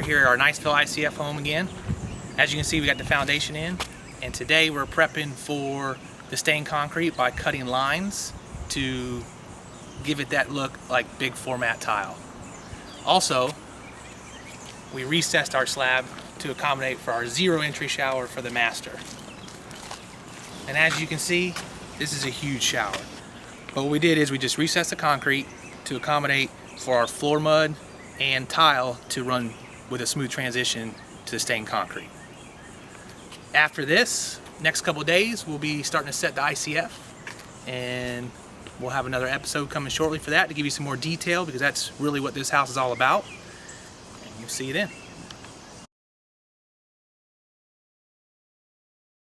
here at our Niceville ICF home again. As you can see, we got the foundation in, and today we're prepping for the stained concrete by cutting lines to give it that look like big format tile. Also, we recessed our slab to accommodate for our 0 entry shower for the master. And as you can see, this is a huge shower. But what we did is we just recessed the concrete to accommodate for our floor mud and tile to run with a smooth transition to the stained concrete. After this, next couple of days, we'll be starting to set the ICF, and we'll have another episode coming shortly for that to give you some more detail, because that's really what this house is all about. And we'll see you then.